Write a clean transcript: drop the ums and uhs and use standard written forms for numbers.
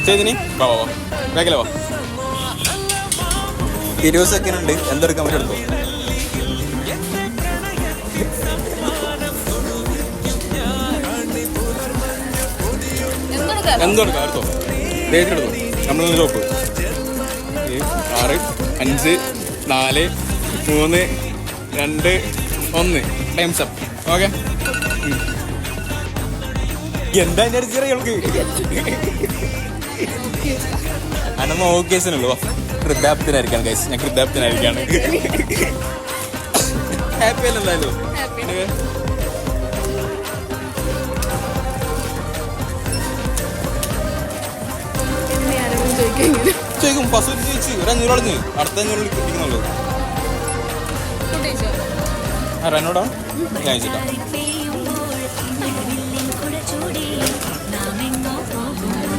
ചെയ്തിനി വാ വാ വേഗല വാ 20 സെക്കൻഡ് ഉണ്ട്. എന്തെടുക്കാൻ പറ്റും എടുത്തോ. എന്തെടുക്കാം എടുത്തോ. ഡേറ്റ് എടുത്തോ. നമ്മളൊന്ന് ചോപ്പ് 6 5 4 3 2 1 ടൈംസ് അപ്പ്. ഓക്കെ എന്താ ചെറിയൾക്ക് അനമ്മ ഓക്കേസിനുള്ളൂ. കൃതാപ്തനായിരിക്കാണ് ഗൈസ്. ഞാൻ കൃതാപ്തനായിരിക്കാണ്. ഹാപ്പി അല്ലല്ലോ. ചോദിക്കും ഫസ്റ്റ് ചോദിച്ചു ഒരു 500 അടഞ്ഞ് അടുത്ത 500 കിട്ടിക്കുന്നുള്ളൂ. എന്നോടാ ഞാൻ ചോദിച്ചിട്ടാ